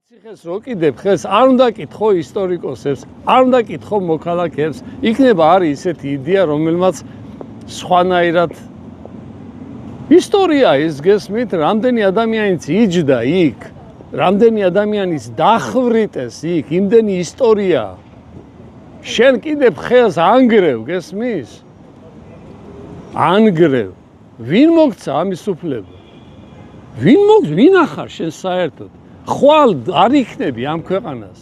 ციხეს რო კიდებ ხეს არ უნდა კითხო ისტორიკოსებს, არ უნდა კითხო მოქალაქეებს, იქნება არის ისეთი იდეა, რომელმაც სხვანაირად ისტორია ის გესმით, რამდენი ადამიანიც იჯდა იქ, რამდენი ადამიანის დახვრიტეს იქ, იმდენი ისტორია. შენ კიდებ ხელს ანგრევ, გესმის? ანგრევ. ვინ მოგცა ამის უფლება? ვინ ახარ შენ საერთოდ? ხვალ არ იქნები ამ ქვეყანას.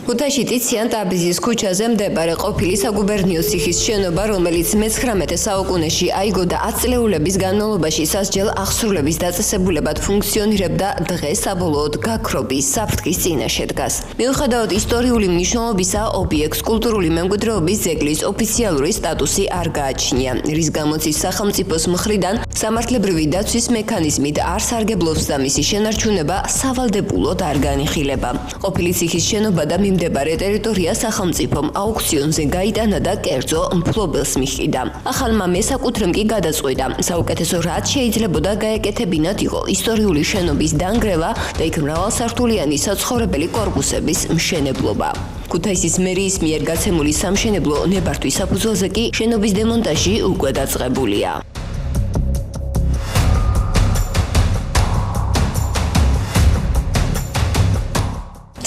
ქუთაისში ტიციან ტაბიძის ქუჩაზე მდებარე ყოფილი საგუბერნიო ციხის შენობა, რომელიც მე-19 საუკუნეში აიგო და 10 წლეულების განმავლობაში სასჯელ აღსრულების დაწესებულებად ფუნქციონირებდა, დღეს საბოლოოდ გაქრობის საფრთხის წინაშე დგას. მიუხედავად ისტორიული მნიშვნელობისა, ობიექტს კულტურული მემკვიდრეობის ძეგლის ოფიციალური სტატუსი არ გააჩნია, რის გამოც ის სახელმწიფოს მხრიდან სამართლებრივი დაცვის მექანიზმით არ სარგებლობს და მისი შენარჩუნება სავალდებულოდ არ განიხილება. ყოფილი ციხის შენობა და მიმდებარე ტერიტორია სახელმწიფომ აუქციონზე გაიტანა და კერძო მფლობელს მიჰყიდა. ახალმა მესაკუთრემ კი გადაწყვიტა, საუკეთესო რაც შეიძლებოდა გაეკეთებინათ იყო ისტორიული შენობის დანგრევა და იქ მრავალსართულიანი საცხოვრებელი კორპუსების მშენებლობა. ქუთაისის მერიის მიერ გაცემული სამშენებლო ნებართვის საფუძველზე კი შენობის დემონტაჟი უკვე დაწყებულია.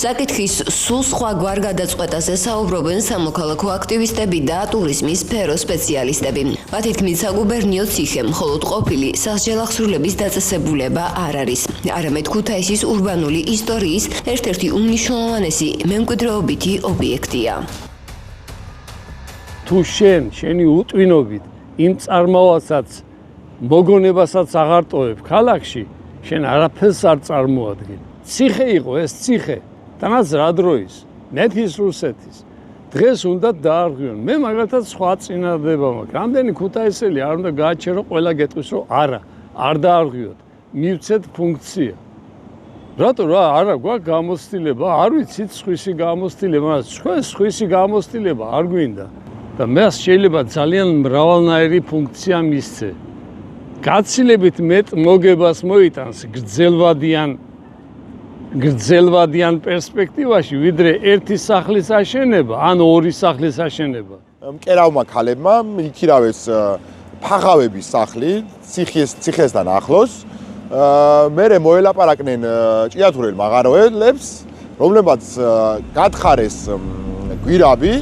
საკითხის სულ სხვა გვარ გადაწყვეტაზე საუბრობენ სამოქალაქო აქტივისტები და ტურიზმის სფეროს სპეციალისტები. მათი თქმით, საგუბერნიო ციხე მხოლოდ ყოფილი სასჯელახსრულების დაწესებულება არ არის, არამედ ქუთაისის ურბანული ისტორიის ერთ-ერთი უმნიშვნელოვანესი მემკვიდრეობითი ობიექტია. თუ შენი უტვინობით იმ წარმავალსაც მოგონებასაც აღარ ტოვებ ქალაქში, შენ არაფერს არ წარმოადგენ. ციხე იყო ეს ციხე. თანაც რა დროის, მეთის რუსეთის, დღეს უნდა დაარღვიონ. მე მაგალითად სხვა წინადადება მაქვს. რამდენი ქუთაისელი არ უნდა გააჩერო, ყველა გეტყვის, რომ არ დაარღვიოთ. მივცეთ ფუნქცია. რატო რა არა გვაქვს გამოცდილება, არ ვიცით სხვისი გამოცდილება, მაგრამ სხვისი გამოცდილება არ გვინდა. და მას შეიძლება ძალიან მრავალნაირი ფუნქცია მისცე. გაცილებით მეტ მოგებას მოიტანს გრძელვადიან პერსპექტივაში, ვიდრე ერთი სახლის აშენება, ან ორი სახლის აშენება. მკერავმა ქალებმა იქირავეს ფაღავების სახლი ციხესთან ახლოს. მერე მოელაპარაკნენ ჭიათურელ მაღაროელებს, რომლებაც გათხარეს გვირაბი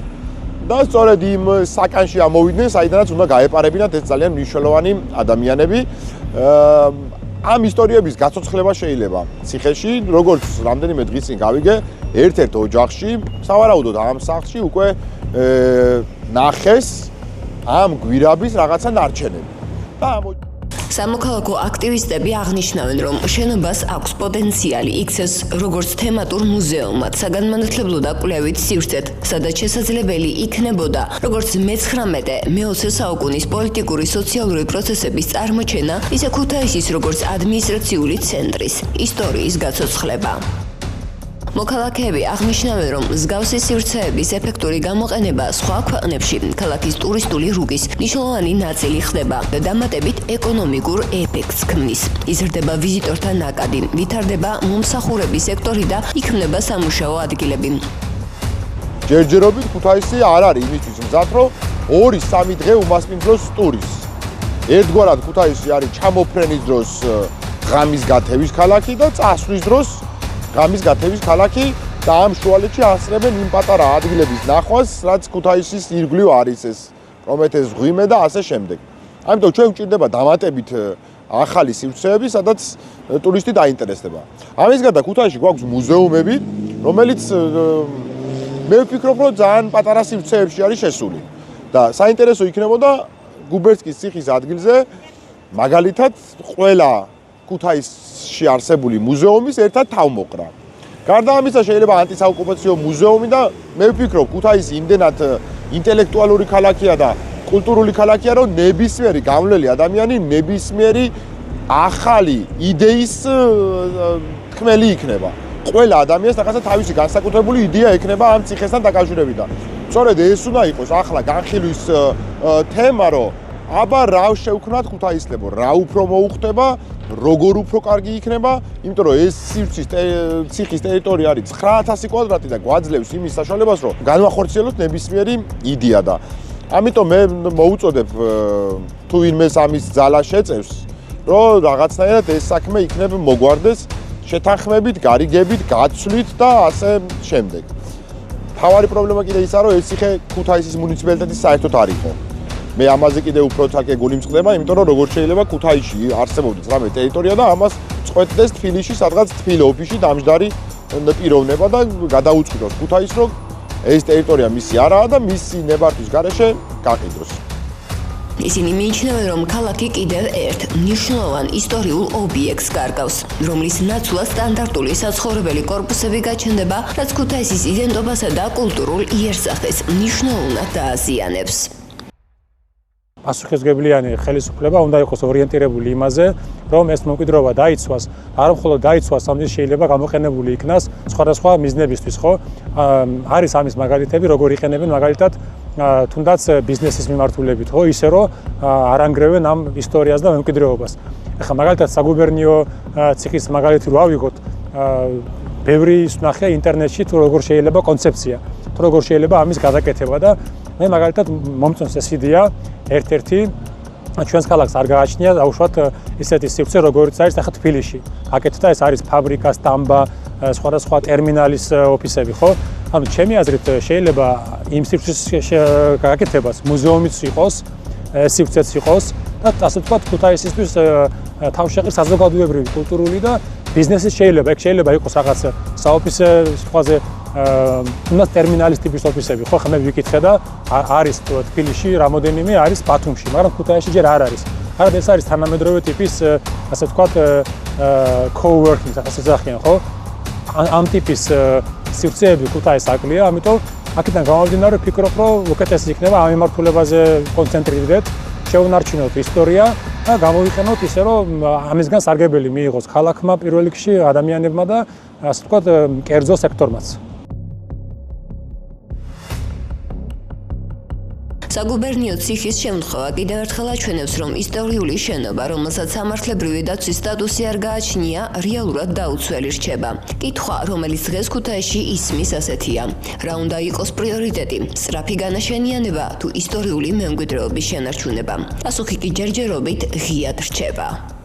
და სწორედ იმ საკანში ამოვიდნენ, საიდანაც უნდა გაეპარებინათ ეს ძალიან მნიშვნელოვანი ადამიანები. ამ ისტორიების გაცოცხლება შეიძლება ციხეში, როგორც რამდენიმე დღის წინ გავიგე, ერთ-ერთ ოჯახში, სავარაუდოდ ამ სახლში უკვე ნახეს ამ გვირაბის რაღაცა ნარჩენები. სამოქალაქო აქტივისტები აღნიშნავენ, რომ შენობას აქვს პოტენციალი იქცეს როგორც თემატურ მუზეუმად, საგანმანათლებლო და კვლევით სივრცეთ, სადაც შესაძლებელი იქნებოდა როგორც მე-19 საუკუნის პოლიტიკური სოციალური პროცესების წარმოჩენა, ისე ქუთაისის როგორც ადმინისტრაციული ცენტრის ისტორიის გაცოცხლება. მოქალაქეები აღნიშნავენ, რომ მსგავსი სივრცეების ეფექტური გამოყენება სხვა ქვეყნებში ქალაქის ტურისტული რუგის მნიშვნელოვანი ნაწილი ხდება და დამატებით ეკონომიკურ ეფექტს ქმნის. იზრდება ვიზიტორთა ნაკადი, ვითარდება მომსახურების სექტორი და იქმნება სამუშაო ადგილები. ჯერჯერობით ქუთაისი არ არის იმისთვის მზად, რომ 2-3 დღე უმასპინძლოს ტურისტს. ერთგვარად ქუთაისი არის ჩამოფრენის დროს ღამის გათევის ქალაქი და წასვლის დროს ღამის გათევის ქალაქი და ამ შუალედში ასწრებენ იმ პატარა ადგილების ნახვას, რაც ქუთაისის ირგვლივ არის ეს პრომეთეს ზღვიმე და ასე შემდეგ. ამიტომ ჩვენ გვჭირდება დამატებით ახალი სივრცეები, სადაც ტურისტი დაინტერესდება. ამის გარდა ქუთაისში გვაქვს მუზეუმები, რომელიც მე ვფიქრობ, რომ ძალიან პატარა სივრცეებში არის შესული. და საინტერესო იქნებოდა გუბერნსკის ციხის ადგილზე მაგალითად ყველა ქუთაისში არსებული მუზეუმის ერთად თავმოყრა. გარდა ამისა შეიძლება ანტისაოკუპაციო მუზეუმი და მე ვფიქრობ, ქუთაისი იმდენად ინტელექტუალური ქალაქია და კულტურული ქალაქია, რომ ნებისმიერი გამვლელი ადამიანი ნებისმიერი ახალი იდეის თქმელი იქნება. ყველა ადამიანს რაღაცა თავისი განსაკუთრებული იდეა ექნება ამ ციხესთან დაკავშირებით. სწორედ ეს უნდა იყოს ახლა განხილვის თემა, რომ აბა რა შევქნათ ქუთაისლებო, რა უფრო მოუხდება, როგორ უფრო კარგი იქნება, იმიტომ რომ ეს ციხის ტერიტორია არის 9000 კვადრატი და გვაძლევს იმის საშუალებას, რომ განვახორციელოთ ნებისმიერი იდეა და ამიტომ მე მოუწოდებ თუ ვინმეს ამის ძალა შეწევს, რომ რაღაცნაირად ეს საქმე იქნება მოგვარდეს შეთანხმებით, გარიგებით, გაცვლით და ასე შემდეგ. თავარი პრობლემა კიდე ისაა, რომ ეს ციხე ქუთაისის მუნიციპალიტეტის საერთოდ არ იყო. მე ამაზე კიდე უფრო ცალკე გულიმწყდება, იმიტომ რომ როგორც შეიძლება ქუთაისში არსებობდეს რამე ტერიტორია და ამას წყვეტდეს თბილისში, სადღაც თბილ ოფისში დამჯდარი პიროვნება და გადაუწყვიტოს ქუთაისს, რომ ეს ტერიტორია მისი არაა და მისი ნებართვის გარეშე გაყიდოს. ისინი მიიჩნევენ, რომ ქალაქი კიდევ ერთ მნიშვნელოვან ისტორიულ ობიექტს გარგავს, რომლის ნაცვლად სტანდარტული საცხოვრებელი კორპუსები გაჩნდება, რაც ქუთაისის იდენტობასა და კულტურულ იერსახეს მნიშვნელოვნად დააზიანებს. Პასუხისმგებლიანი ხელისუფლება უნდა იყოს ორიენტირებული იმაზე, რომ ეს მემკვიდრეობა დაიცვას, არა მხოლოდ დაიცვას, ამის შეიძლება გამოყენებული იქნას სხვადასხვა მიზნებისთვის, ხო? არის ამის მაგალითები, როგორ იყენებენ მაგალითად თუნდაც ბიზნესის მიმართულებით, ხო, ისე რომ არ ანგრევენ ამ ისტორიას და მემკვიდრეობას. ეხლა მაგალითად საგუბერნიო ციხის მაგალითი რო ავიღოთ, ბევრი ნახე ინტერნეტში თუ როგორ შეიძლება კონცეფცია, თუ როგორ შეიძლება ამის გადაკეთება და მე მაგალითად მომწონს ეს იდეა ერთ-ერთი ჩვენს ქალაქს არ გააჩნია დაუშვათ ისეთი სივრცე როგორც არის ახლა თბილისში. აკეთდა ეს არის ფაბრიკა, სტამბა, სხვადასხვა ტერმინალის ოფისები, ხო? ანუ ჩემი აზრით შეიძლება იმ სივრცეს გაკეთებას მუზეუმიც იყოს, სივრცეც იყოს და ასე ვთქვათ ქუთაისისთვის თავშეყრის საზოგადოებრივი, კულტურული და ბიზნესის შეიძლება, ეგ შეიძლება იყოს რაღაც საოფისე სიტყვაზე თუნდაც ტერმინალის ტიპის ოფისები, ხო, ხა მე ვიკითხე და არის თბილისში რამოდენიმე არის ბათუმში, მაგრამ ქუთაისში ჯერ არ არის. მაგრამ ეს არის თანამედროვე ტიპის, ასე ვთქვათ, co-working, ასე ზახიან, ხო? ამ ტიპის სივრცეები ქუთაისს აკლია, ამიტომ აქედან გამომდინარე ვფიქრობ, რომ უკეთესი იქნება ამ მიმართულებაზე კონცენტრირდეთ, შევუნარჩუნოთ ისტორია და გამოვიყენოთ ისე, რომ ამისგან სარგებელი მიიღოს ქალაქმა პირველ რიგში, ადამიანებმა და ასე ვთქვათ, კერძო სექტორმაც. საგუბერნიო ციხის შემთხვევა კიდევ ერთხელ აჩვენებს, რომ ისტორიული შენობა, რომელსაც სამართლებრივი დაცვის სტატუსი არ გააჩნია, რეალურად დაუცველი რჩება. კითხვა, რომელიც დღეს ქუთაისში ისმის ასეთია: რა უნდა იყოს პრიორიტეტი, სწრაფი განაშენიანება თუ ისტორიული მემკვიდრეობის შენარჩუნება? პასუხი კი ჯერჯერობით ღიად რჩება.